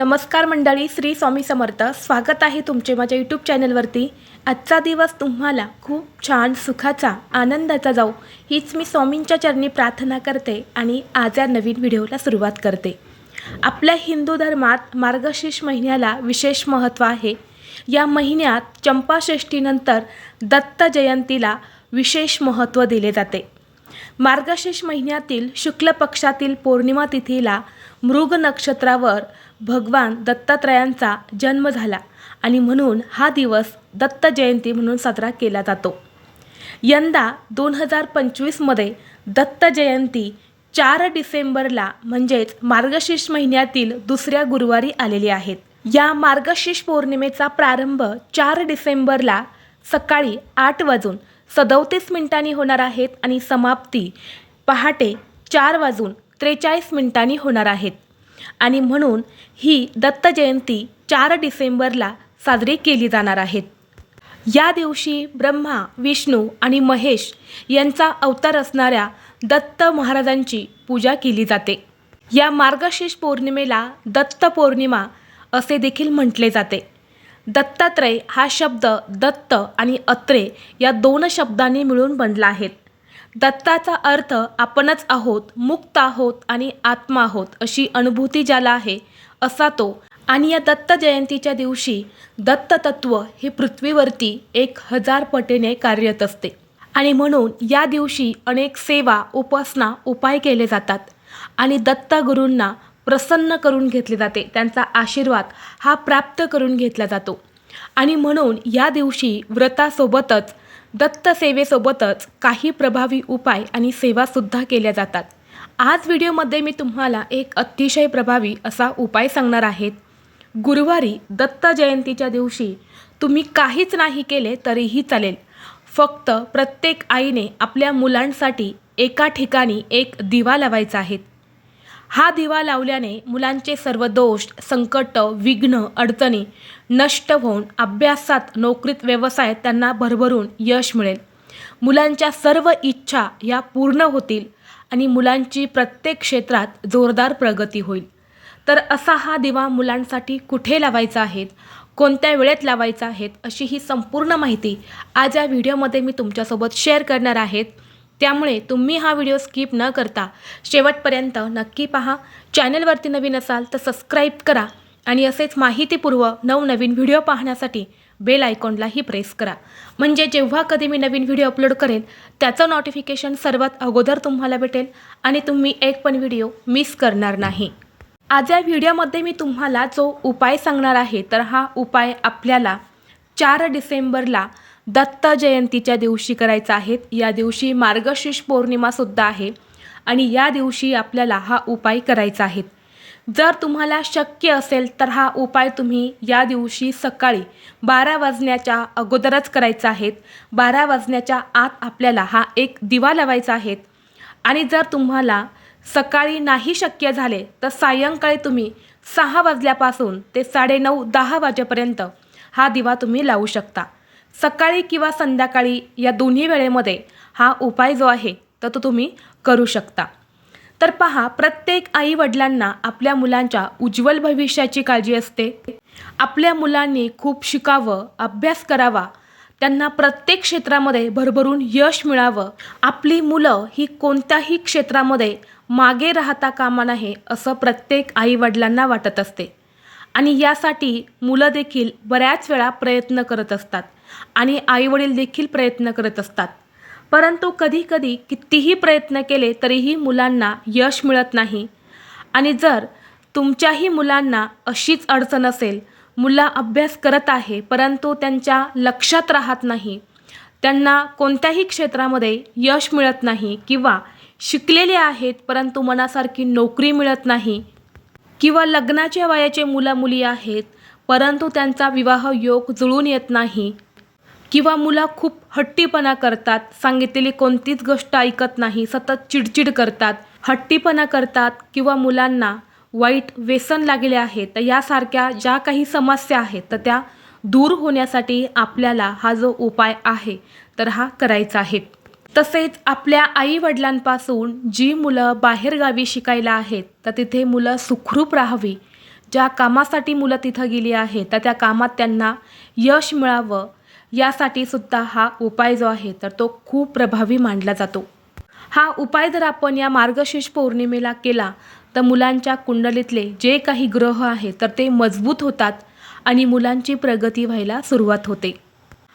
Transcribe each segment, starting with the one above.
नमस्कार मंडळी, श्री स्वामी समर्थ. स्वागत आहे तुमचे माझ्या यूट्यूब चॅनलवरती. आजचा दिवस तुम्हाला खूप छान सुखाचा आनंदाचा जाऊ हीच मी स्वामींच्या चरणी प्रार्थना करते आणि आज या नवीन व्हिडिओला सुरुवात करते. आपल्या हिंदू धर्मात मार्गशीर्ष महिन्याला विशेष महत्त्व आहे. या महिन्यात चंपाषष्ठीनंतर दत्त जयंतीला विशेष महत्त्व दिले जाते. मार्गशीर्ष महिन्यातील शुक्ल पक्षातील पौर्णिमा तिथीला मृग नक्षत्रावर भगवान दत्तात्रयांचा जन्म झाला आणि म्हणून हा दिवस दत्त जयंती म्हणून साजरा केला जातो. यंदा 2025मध्ये दत्त जयंती 4 डिसेंबरला म्हणजेच मार्गशीर्ष महिन्यातील दुसऱ्या गुरुवारी आलेली आहेत. या मार्गशीर्ष पौर्णिमेचा प्रारंभ 4 डिसेंबरला सकाळी 8:37 होणार आहेत आणि समाप्ती पहाटे 4:43 होणार आहेत आणि म्हणून ही दत्त जयंती 4 डिसेंबरला साजरी केली जाणार आहेत. या दिवशी ब्रह्मा, विष्णू आणि महेश यांचा अवतार असणाऱ्या दत्त महाराजांची पूजा केली जाते. या मार्गशीर्ष पौर्णिमेला दत्त पौर्णिमा असे देखील म्हटले जाते. दत्तात्रय हा शब्द दत्त आणि अत्रे या 2 शब्दांनी मिळून बनला आहे. दत्ताचा अर्थ आपणच आहोत, मुक्त आहोत आणि आत्मा आहोत अशी अनुभूती ज्याला आहे असा तो. आणि या दत्त जयंतीच्या दिवशी दत्त तत्व हे पृथ्वीवरती 1000 पटीने कार्यरत असते आणि म्हणून या दिवशी अनेक सेवा, उपासना, उपाय केले जातात आणि दत्त गुरूंना प्रसन्न करून घेतले जाते. त्यांचा आशीर्वाद हा प्राप्त करून घेतला जातो आणि म्हणून या दिवशी व्रतासोबतच दत्त सेवेसोबतच काही प्रभावी उपाय आणि सेवासुद्धा केल्या जातात. आज व्हिडिओमध्ये मी तुम्हाला एक अतिशय प्रभावी असा उपाय सांगणार आहेत. गुरुवारी दत्त जयंतीच्या दिवशी तुम्ही काहीच नाही केले तरीही चालेल. फक्त प्रत्येक आईने आपल्या मुलांसाठी एका ठिकाणी एक दिवा लावायचा आहे. हा दिवा लावल्याने मुलांचे सर्व दोष, संकट, विघ्न, अडचणी नष्ट होऊन अभ्यासात, नोकरीत, व्यवसायात त्यांना भरभरून यश मिळेल. मुलांच्या सर्व इच्छा या पूर्ण होतील आणि मुलांची प्रत्येक क्षेत्रात जोरदार प्रगती होईल. तर असा हा दिवा मुलांसाठी कुठे लावायचा आहे, कोणत्या वेळेत लावायचा आहे अशी ही संपूर्ण माहिती आज या व्हिडिओमध्ये मी तुमच्यासोबत शेअर करणार आहे. त्यामुळे तुम्ही हा व्हिडिओ स्किप न करता शेवटपर्यंत नक्की पहा. चॅनलवरती नवीन असाल तर सबस्क्राईब करा आणि असेच माहितीपूर्व नवनवीन व्हिडिओ पाहण्यासाठी बेल आयकॉनलाही प्रेस करा. म्हणजे जेव्हा कधी मी नवीन व्हिडिओ अपलोड करेन त्याचं नोटिफिकेशन सर्वात अगोदर तुम्हाला भेटेल आणि तुम्ही एक पण व्हिडिओ मिस करणार नाही. आज या व्हिडिओमध्ये मी तुम्हाला जो उपाय सांगणार आहे तर हा उपाय आपल्याला 4 डिसेंबरला दत्त जयंतीच्या दिवशी करायचा आहे. या दिवशी मार्गशीर्ष पौर्णिमासुद्धा आहे आणि या दिवशी आपल्याला हा उपाय करायचा आहे. जर तुम्हाला शक्य असेल तर हा उपाय तुम्ही या दिवशी सकाळी 12 वाजण्याच्या अगोदरच करायचा आहे. 12 वाजण्याच्या आत आपल्याला हा एक दिवा लावायचा आहे आणि जर तुम्हाला सकाळी नाही शक्य झाले तर सायंकाळी तुम्ही 6 वाजल्यापासून ते 9:30-10 वाजेपर्यंत हा दिवा तुम्ही लावू शकता. सकाळी किंवा संध्याकाळी या दोन्ही वेळेमध्ये हा उपाय जो आहे तर तो तुम्ही करू शकता. तर पहा, प्रत्येक आई वडिलांना आपल्या मुलांच्या उज्ज्वल भविष्याची काळजी असते. आपल्या मुलांनी खूप शिकावं, अभ्यास करावा, त्यांना प्रत्येक क्षेत्रामध्ये भरभरून यश मिळावं. आपली मुलं ही कोणत्याही क्षेत्रामध्ये मागे राहता कामा नये असं प्रत्येक आई वडिलांना वाटत असते आणि यासाठी मुलं देखील बऱ्याच वेळा प्रयत्न करत असतात आणि आईवडील देखील प्रयत्न करत असतात. परंतु कधीकधी कितीही प्रयत्न केले तरीही मुलांना यश मिळत नाही. आणि जर तुमच्याही मुलांना अशीच अडचण असेल, मुलं अभ्यास करत आहे परंतु त्यांच्या लक्षात राहत नाही, त्यांना कोणत्याही क्षेत्रामध्ये यश मिळत नाही किंवा शिकलेले आहेत परंतु मनासारखी नोकरी मिळत नाही किंवा लग्नाच्या वयाचे मुलं-मुली आहेत परंतु त्यांचा विवाह योग जुळून येत नाही किंवा मुलं खूप हट्टीपणा करतात, सांगितलेली कोणतीच गोष्ट ऐकत नाही, सतत चिडचिड करतात, हट्टीपणा करतात किंवा मुलांना वाईट व्यसन लागले आहे, तर यासारख्या ज्या काही समस्या आहेत तर त्या दूर होण्यासाठी आपल्याला हा जो उपाय आहे तर हा करायचा आहे. तसेच आपल्या आई वडिलांपासून जी मुलं बाहेरगावी शिकायला आहेत तर तिथे मुलं सुखरूप राहावी, ज्या कामासाठी मुलं तिथं गेली आहेत तर त्या कामात त्यांना यश मिळावं यासाठी सुद्धा हा उपाय जो आहे तर तो खूप प्रभावी मानला जातो. हा उपाय जर आपण या मार्गशीर्ष पौर्णिमेला केला तर मुलांच्या कुंडलीतले जे काही ग्रह आहेत तर ते मजबूत होतात आणि मुलांची प्रगती व्हायला सुरुवात होते.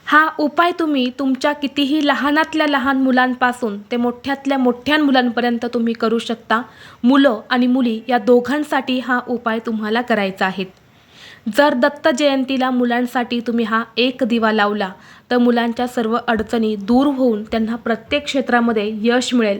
हा उपाय तुम्ही तुमच्या कितीही लहानातल्या लहान मुलांपासून ते मोठ्यातल्या मोठ्या मुलांपर्यंत तुम्ही करू शकता. मुलं आणि मुली या दोघांसाठी हा उपाय तुम्हाला करायचा आहे. जर दत्त जयंतीला मुलांसाठी तुम्ही हा एक दिवा लावला तर मुलांच्या सर्व अडचणी दूर होऊन त्यांना प्रत्येक क्षेत्रामध्ये यश मिळेल.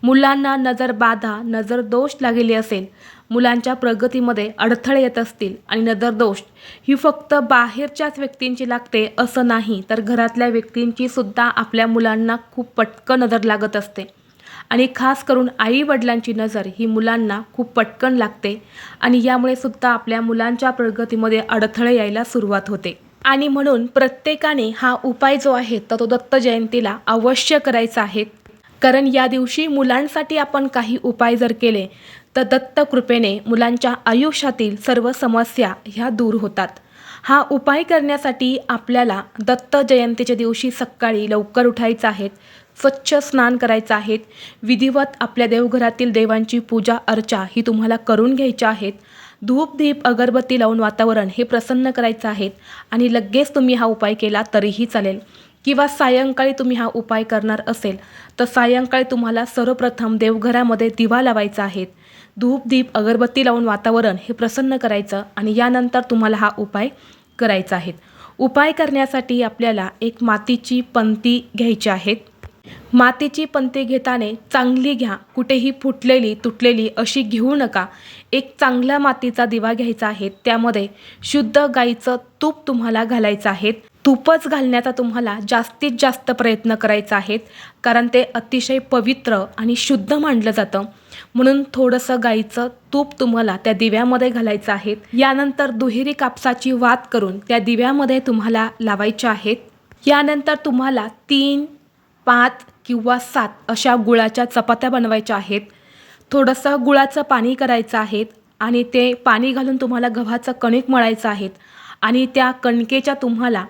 मुलांना नजर बाधा, नजर दोष लागलेली असेल, मुलांच्या प्रगतीमध्ये अडथळे येत असतील आणि नजर दोष ही फक्त बाहेरच्याच व्यक्तींची लागते असं नाही, तर घरातल्या व्यक्तींची सुद्धा आपल्या मुलांना खूप पटकन नजर लागत असते. आणि खास करून आई वडिलांची नजर ही मुलांना खूप पटकन लागते आणि यामुळे सुद्धा आपल्या मुलांच्या प्रगतीमध्ये अडथळे यायला सुरुवात होते. आणि म्हणून प्रत्येकाने हा उपाय जो आहे तर तो दत्त जयंतीला अवश्य करायचा आहे. कारण या दिवशी मुलांसाठी आपण काही उपाय जर केले तर दत्त कृपेने मुलांच्या आयुष्यातील सर्व समस्या ह्या दूर होतात. हा उपाय करण्यासाठी आपल्याला दत्त जयंतीच्या दिवशी सकाळी लवकर उठायचं आहे, स्वच्छ स्नान करायचं आहे, विधिवत आपल्या देवघरातील देवांची पूजा अर्चा ही तुम्हाला करून घ्यायची आहेत. धूप दीप अगरबत्ती लावून वातावरण हे प्रसन्न करायचं आहे आणि लगेच तुम्ही हा उपाय केला तरीही चालेल. किंवा सायंकाळी तुम्ही हा उपाय करणार असेल तर सायंकाळी तुम्हाला सर्वप्रथम देवघरामध्ये दिवा लावायचा आहे. धूप दीप अगरबत्ती लावून वातावरण हे प्रसन्न करायचं आणि यानंतर तुम्हाला हा उपाय करायचा आहे. उपाय करण्यासाठी आपल्याला एक मातीची पंती घ्यायची आहे. मातीची पंती घेताना चांगली घ्या, कुठेही फुटलेली तुटलेली अशी घेऊ नका. एक चांगला मातीचा दिवा घ्यायचा आहे, त्यामध्ये शुद्ध गाईचं तूप तुम्हाला घालायचं आहे. तूपच घालण्याचा तुम्हाला जास्तीत जास्त प्रयत्न करायचा आहे, कारण ते अतिशय पवित्र आणि शुद्ध मानलं जातं. म्हणून थोडंसं गाईचं तूप तुम्हाला त्या दिव्यामध्ये घालायचं आहे. यानंतर दुहेरी कापसाची वात करून त्या दिव्यामध्ये तुम्हाला लावायच्या आहेत. यानंतर तुम्हाला 3, 5 किंवा 7 अशा गुळाच्या चपात्या बनवायच्या आहेत. थोडंसं गुळाचं पाणी करायचं आहे आणि ते पाणी घालून तुम्हाला गव्हाचं कणिक मळायचं आहे आणि त्या कणकेच्या तुम्हाला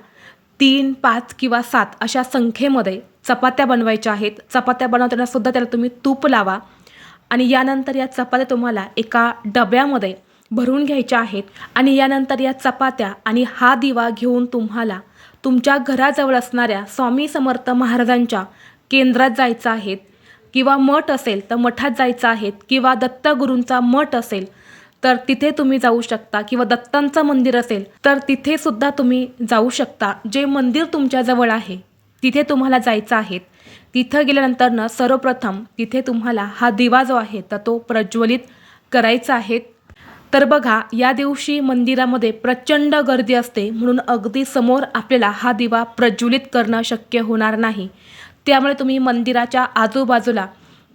3, 5 किंवा 7 अशा संख्येमध्ये चपात्या बनवायच्या आहेत. चपात्या बनवताना सुद्धा त्याला तुम्ही तूप लावा आणि यानंतर या चपात्या तुम्हाला एका डब्यामध्ये भरून घ्यायच्या आहेत आणि यानंतर या चपात्या आणि हा दिवा घेऊन तुम्हाला तुमच्या घराजवळ असणाऱ्या स्वामी समर्थ महाराजांच्या केंद्रात जायचं आहे किंवा मठ असेल तर मठात जायचं आहे किंवा दत्तगुरूंचा मठ असेल तर तिथे तुम्ही जाऊ शकता किंवा दत्तांचं मंदिर असेल तर तिथे सुद्धा तुम्ही जाऊ शकता. जे मंदिर तुमच्याजवळ आहे तिथे तुम्हाला जायचं आहे. तिथं गेल्यानंतर सर्वप्रथम तिथे तुम्हाला हा दिवा जो आहे तर तो प्रज्वलित करायचा आहे. तर बघा, या दिवशी मंदिरामध्ये प्रचंड गर्दी असते, म्हणून अगदी समोर आपल्याला हा दिवा प्रज्वलित करणं शक्य होणार नाही. त्यामुळे तुम्ही मंदिराच्या आजूबाजूला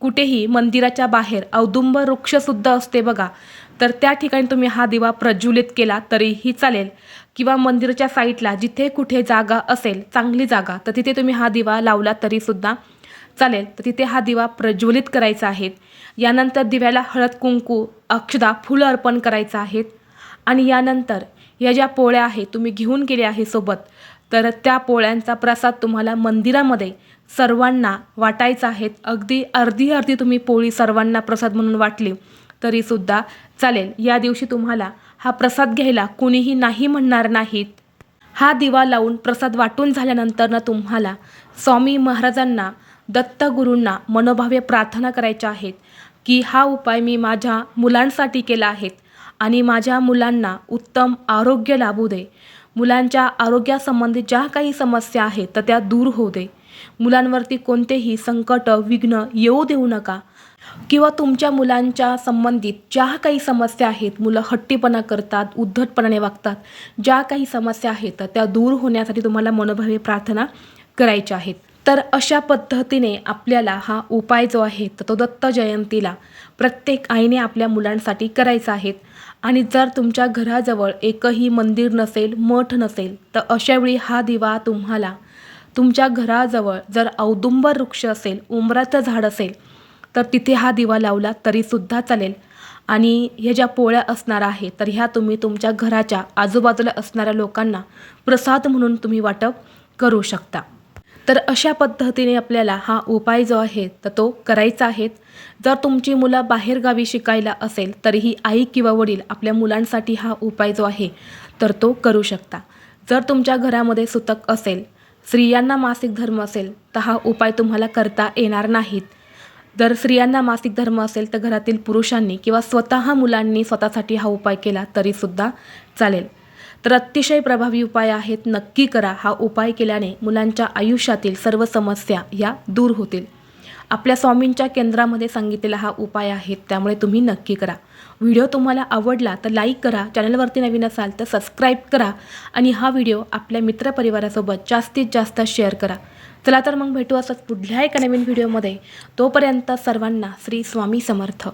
कुठेही मंदिराच्या बाहेर औदुंबर वृक्षसुद्धा असते बघा, तर त्या ठिकाणी तुम्ही हा दिवा प्रज्वलित केला तरीही चालेल किंवा मंदिराच्या साईडला जिथे कुठे जागा असेल, चांगली जागा, तर तिथे तुम्ही हा दिवा लावला तरीसुद्धा चालेल. तर तिथे हा दिवा प्रज्वलित करायचा आहे. यानंतर दिव्याला हळद कुंकू अक्षदा फुलं अर्पण करायचं आहे आणि यानंतर या ज्या पोळ्या आहेत तुम्ही घेऊन गेले आहे सोबत, तर त्या पोळ्यांचा प्रसाद तुम्हाला मंदिरामध्ये सर्वांना वाटायचा आहे. अगदी अर्धी अर्धी तुम्ही पोळी सर्वांना प्रसाद म्हणून वाटली तरीसुद्धा चालेल. या दिवशी तुम्हाला हा प्रसाद घ्यायला कुणीही नाही म्हणणार नाहीत. हा दिवा लावून प्रसाद वाटून झाल्यानंतर तुम्हाला स्वामी महाराजांना दत्तगुरूंना मनोभावे प्रार्थना करायच्या आहेत की हा उपाय मी माझ्या मुलांसाठी केला आहे आणि माझ्या मुलांना उत्तम आरोग्य लाभू दे. मुलांच्या आरोग्यासंबंधित ज्या काही समस्या आहेत तर त्या दूर होऊ दे. मुलांवरती कोणतेही संकट विघ्न येऊ देऊ नका किंवा तुमच्या मुलांच्या संबंधित ज्या काही समस्या आहेत, मुलं हट्टीपणा करतात, उद्धटपणाने वागतात, ज्या काही समस्या आहेत तर त्या दूर होण्यासाठी तुम्हाला मनोभावे प्रार्थना करायच्या आहेत. तर अशा पद्धतीने आपल्याला हा उपाय जो आहे तर तो दत्त जयंतीला प्रत्येक आईने आपल्या मुलांसाठी करायचा आहे. आणि जर तुमच्या घराजवळ एकही मंदिर नसेल, मठ नसेल, तर अशावेळी हा दिवा तुम्हाला तुमच्या घराजवळ जर औदुंबर वृक्ष असेल, उंबराचं झाड असेल तर तिथे हा दिवा लावला तरीसुद्धा चालेल. आणि ह्या ज्या पोळ्या असणार आहेत तर ह्या तुम्ही तुमच्या घराच्या आजूबाजूला असणाऱ्या लोकांना प्रसाद म्हणून तुम्ही वाटप करू शकता. तर अशा पद्धतीने आपल्याला हा उपाय जो आहे तर तो करायचा आहे. जर तुमची मुलं बाहेरगावी शिकायला असेल तरीही आई किंवा वडील आपल्या मुलांसाठी हा उपाय जो आहे तर तो करू शकता. जर तुमच्या घरामध्ये सुतक असेल, स्त्रियांना मासिक धर्म असेल तर हा उपाय तुम्हाला करता येणार नाहीत. जर स्त्रियांना मासिक धर्म असेल तर घरातील पुरुषांनी किंवा स्वतः मुलांनी स्वतःसाठी हा उपाय केला तरीसुद्धा चालेल. तर अतिशय प्रभावी उपाय आहेत, नक्की करा. हा उपाय केल्याने मुलांच्या आयुष्यातील सर्व समस्या या दूर होतील. आपल्या स्वामींच्या केंद्रामध्ये सांगितलेला हा उपाय आहे, त्यामुळे तुम्ही नक्की करा. व्हिडिओ तुम्हाला आवडला तर लाईक करा, चॅनलवरती नवीन असाल तर सबस्क्राईब करा आणि हा व्हिडिओ आपल्या मित्रपरिवारासोबत जास्तीत जास्त शेअर करा. चला तर मग भेटू असंच पुढल्या एका नवीन व्हिडिओमध्ये. तोपर्यंत सर्वांना श्री स्वामी समर्थ.